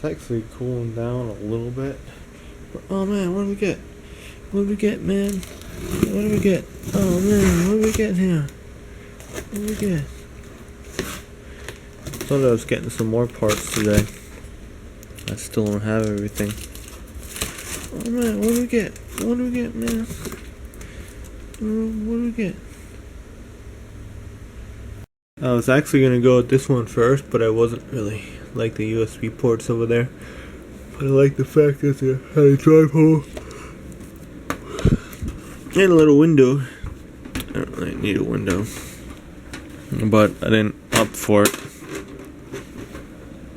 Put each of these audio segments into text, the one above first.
It's actually cooling down a little bit. But, oh man, what do we get? What do we get, man? What do we get? Oh man, what do we get here? What do we get? Thought I was getting some more parts today. I still don't have everything. Oh man, what do we get? What do we get, man? What do we get? I was actually gonna go with this one first, but I wasn't really like the USB ports over there. But I like the fact that it had a drive hole and a little window. I don't really need a window, but I didn't opt for it.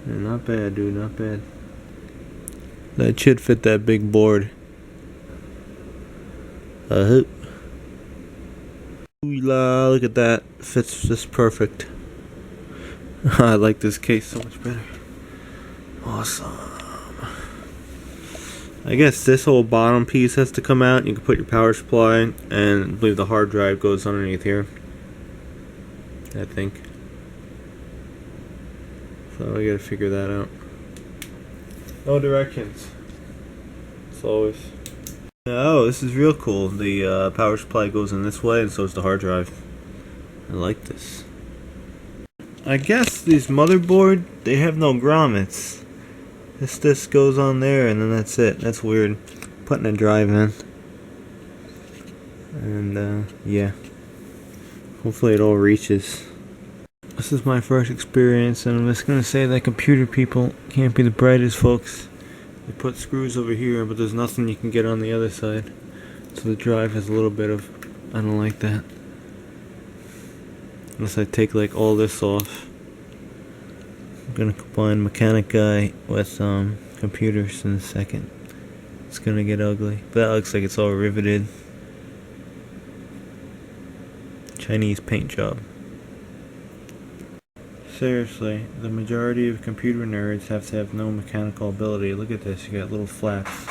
Not bad, dude, not bad. That should fit that big board. I hope. Ooh la, look at that. Fits just perfect. I like this case so much better. Awesome. I guess this whole bottom piece has to come out. You can put your power supply, and I believe the hard drive goes underneath here, I think. So I gotta figure that out. No directions. As always. Oh, this is real cool. The power supply goes in this way, and so is the hard drive. I like this. I guess these motherboard, they have no grommets. This goes on there, and then that's it. That's weird. Putting a drive in. And yeah. Hopefully it all reaches. This is my first experience, and I'm just gonna say that computer people can't be the brightest, folks. They put screws over here, but there's nothing you can get on the other side. So the drive has a little bit of, I don't like that. Unless I take like all this off. I'm gonna combine mechanic guy with computers in a second. It's gonna get ugly. But that looks like it's all riveted. Chinese paint job. Seriously, the majority of computer nerds have to have no mechanical ability. Look at this, you got little flaps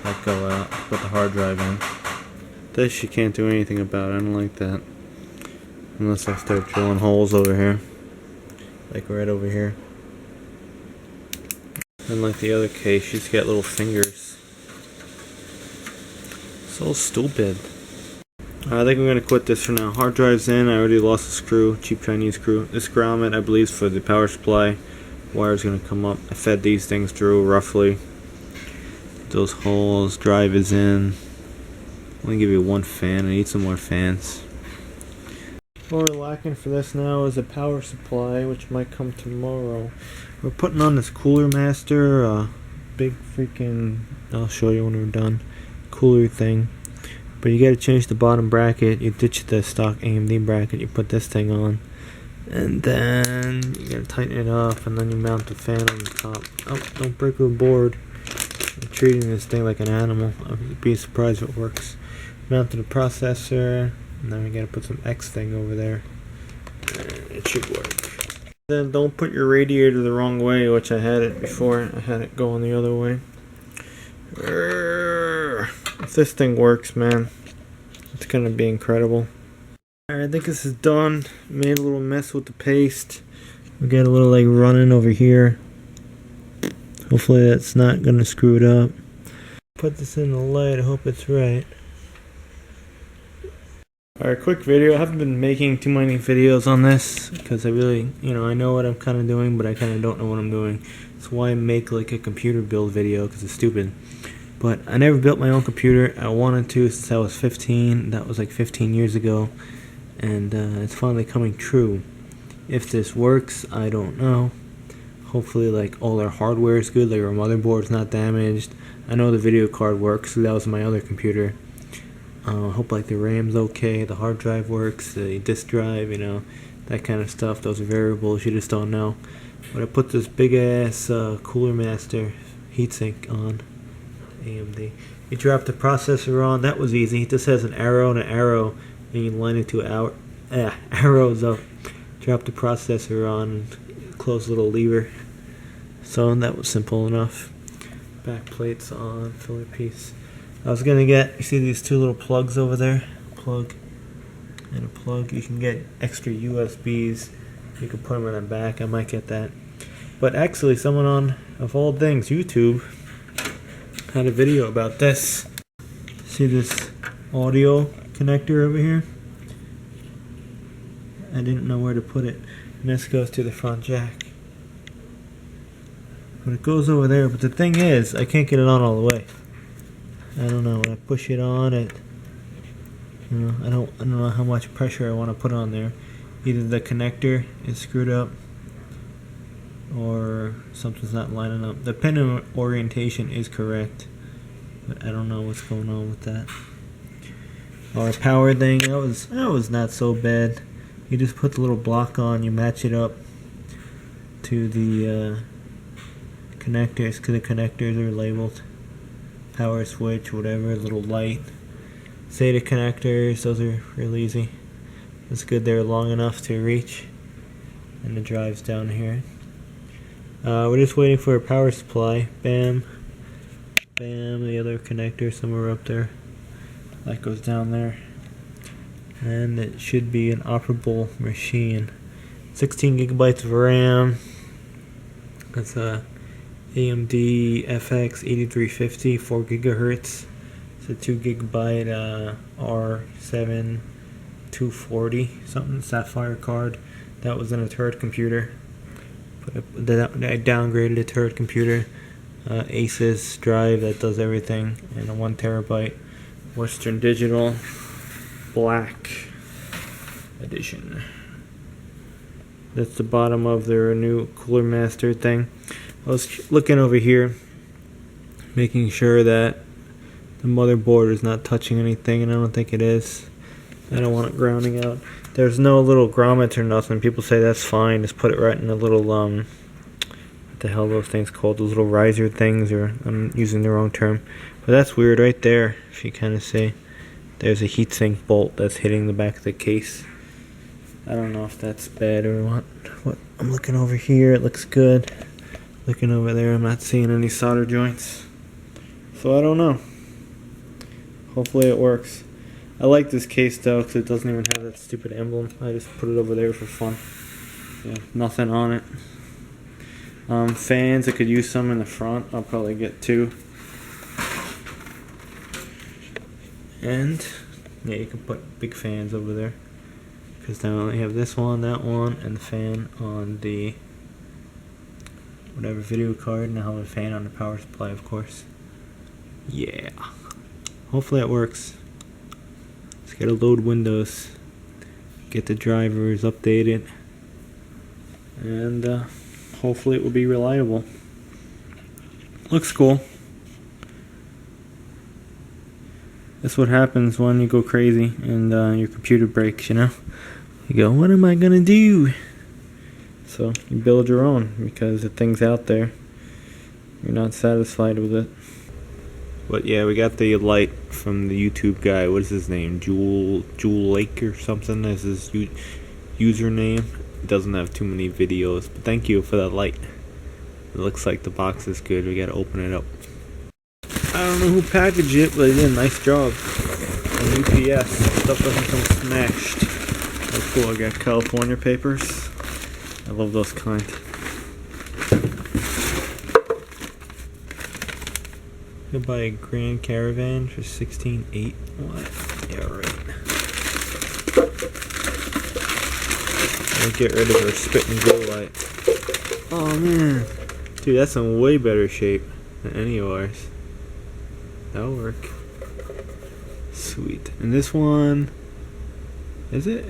that go out, put the hard drive in. This you can't do anything about, I don't like that. Unless I start drilling holes over here. Like right over here. Unlike the other case, she's got little fingers. So stupid. I think I'm going to quit this for now. Hard drive's in. I already lost a screw. Cheap Chinese screw. This grommet, I believe, is for the power supply. Wire's going to come up. I fed these things through roughly. Those holes. Drive is in. I'm going to give you one fan. I need some more fans. What we're lacking for this now is a power supply, which might come tomorrow. We're putting on this Cooler Master. Big freaking... I'll show you when we're done. Cooler thing. But you gotta change the bottom bracket. You ditch the stock AMD bracket. You put this thing on, and then you gotta tighten it up, and then you mount the fan on the top. Oh, don't break the board. I'm treating this thing like an animal. I'd be surprised if it works. Mount the processor, and then we gotta put some X thing over there. And it should work. Then don't put your radiator the wrong way, which I had it before. I had it going the other way. If this thing works, man, it's gonna be incredible. Alright, I think this is done. Made a little mess with the paste. We got a little like running over here. Hopefully that's not gonna screw it up. Put this in the light, I hope it's right. Alright, quick video. I haven't been making too many videos on this because I really, I know what I'm kind of doing, but I kind of don't know what I'm doing. That's why I make like a computer build video, because it's stupid. But I never built my own computer. I wanted to since I was 15. That was like 15 years ago. And it's finally coming true. If this works, I don't know. Hopefully like all our hardware is good, like our motherboard's not damaged. I know the video card works, so that was my other computer. Hope like the RAM's okay, the hard drive works, the disk drive, that kind of stuff. Those are variables, you just don't know. But I put this big ass Cooler Master heatsink on. AMD. You drop the processor on. That was easy. This has an arrow and an arrow, and you line it to arrows up. Drop the processor on, and close the little lever. So that was simple enough. Back plates on, filler piece. I was gonna get, you see these two little plugs over there? A plug and a plug. You can get extra USBs. You can put them in the back. I might get that. But actually, someone on, of all things, YouTube, had a video about this. See this audio connector over here? I didn't know where to put it. And this goes to the front jack. But it goes over there. But the thing is, I can't get it on all the way. I don't know. When I push it on, I don't know how much pressure I want to put on there. Either the connector is screwed up, or something's not lining up. The pin orientation is correct, but I don't know what's going on with that. Our power thing, that was not so bad. You just put the little block on, you match it up to the connectors, because the connectors are labeled. Power switch, whatever, little light. SATA connectors, those are real easy. It's good they're long enough to reach. And the drive's down here. We're just waiting for a power supply. Bam. Bam, the other connector somewhere up there. That goes down there. And it should be an operable machine. 16 gigabytes of RAM. That's a AMD FX 8350, 4 gigahertz. It's a 2 gigabyte R7 240 something Sapphire card. That was in a turret computer. I downgraded a turret computer. Asus drive that does everything, and a 1 terabyte Western Digital Black Edition. That's the bottom of their new Cooler Master thing. I was looking over here, making sure that the motherboard is not touching anything, and I don't think it is. I don't want it grounding out. There's no little grommets or nothing. People say that's fine. Just put it right in a little, what the hell are those things called? Those little riser things, or I'm using the wrong term. But that's weird right there, if you kind of see. There's a heatsink bolt that's hitting the back of the case. I don't know if that's bad or what. I'm looking over here, it looks good. Looking over there, I'm not seeing any solder joints. So I don't know. Hopefully it works. I like this case though, because it doesn't even have that stupid emblem. I just put it over there for fun. Yeah, nothing on it. Fans, I could use some in the front. I'll probably get 2. And yeah, you can put big fans over there, because now I only have this one, that one, and the fan on the whatever video card, and I'll have a fan on the power supply, of course. Yeah. Hopefully it works. Let's get a load Windows, get the drivers updated, and hopefully it will be reliable. Looks cool. That's what happens when you go crazy and your computer breaks, you know? You go, what am I gonna do? So you build your own, because the thing's out there. You're not satisfied with it. But yeah, we got the light from the YouTube guy. What is his name? Jewel Lake or something is his username. It doesn't have too many videos, but thank you for that light. It looks like the box is good. We gotta open it up. I don't know who packaged it, but they did a nice job. And UPS, stuff doesn't come smashed. That's cool. I got California papers. I love those kind. You could buy a Grand Caravan for $16,800. What? Yeah, right. I'll get rid of her spit and glow light. Oh man, dude, that's in way better shape than any of ours. That'll work. Sweet. And this one, is it?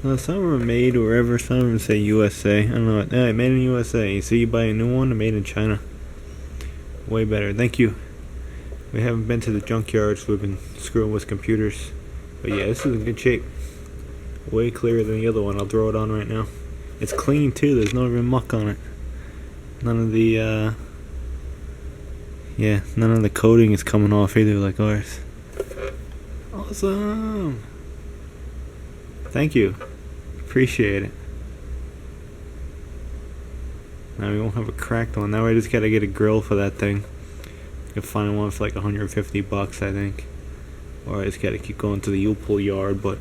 No, some of them are made wherever. Some of them say USA. I don't know. Yeah, made in USA. You see, you buy a new one, made in China. Way better. Thank you. We haven't been to the junkyard, so we've been screwing with computers. But yeah, this is in good shape. Way clearer than the other one. I'll throw it on right now. It's clean too. There's no even muck on it. None of the none of the coating is coming off either, like ours. Awesome. Thank you. Appreciate it. Now we won't have a cracked one. Now I just gotta get a grill for that thing. I can find one for like $150, I think. Or I just gotta keep going to the U-Pull yard, but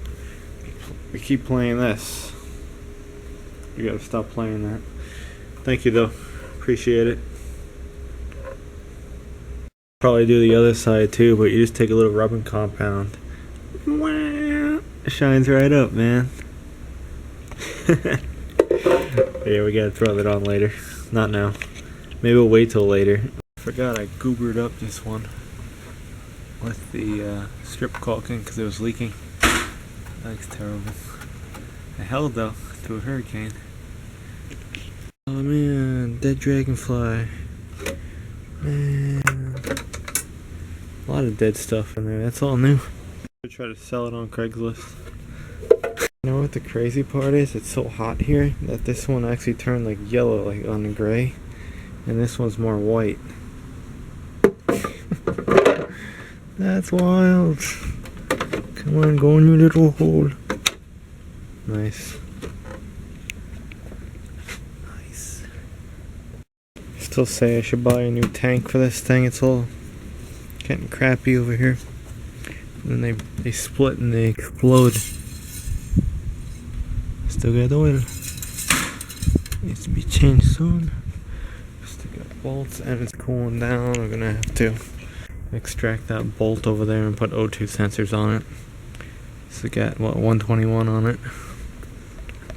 we keep playing this. You gotta stop playing that. Thank you though. Appreciate it. Probably do the other side too, but you just take a little rubbing compound. It shines right up, man. Yeah, we gotta throw that on later. Not now. Maybe we'll wait till later. I forgot I goobered up this one with the strip caulking because it was leaking. That's terrible. It held though to a hurricane. Oh man, dead dragonfly. Man, a lot of dead stuff in there. That's all new. I try to sell it on Craigslist. You know what the crazy part is? It's so hot here that this one actually turned like yellow, like on the gray, and this one's more white. That's wild. Come on, go in your little hole. Nice. Nice. Still say I should buy a new tank for this thing. It's all getting crappy over here. And then they split and they explode. Still got oil. Needs to be changed soon. Still got bolts and it's cooling down. We're gonna have to extract that bolt over there and put O2 sensors on it. So got what, 121 on it.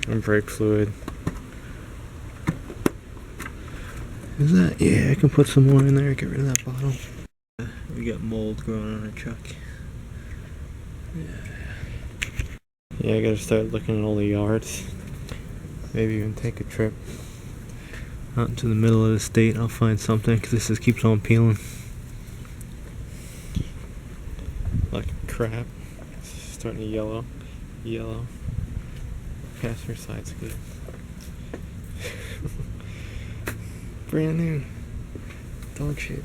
And brake fluid. Is that? Yeah, I can put some more in there. Get rid of that bottle. We got mold growing on our truck. Yeah, I gotta start looking at all the yards. Maybe even take a trip out into the middle of the state. I'll find something because this just keeps on peeling. Like crap. It's starting to yellow. Yellow. Passenger side's good. Brand new. Dog shit.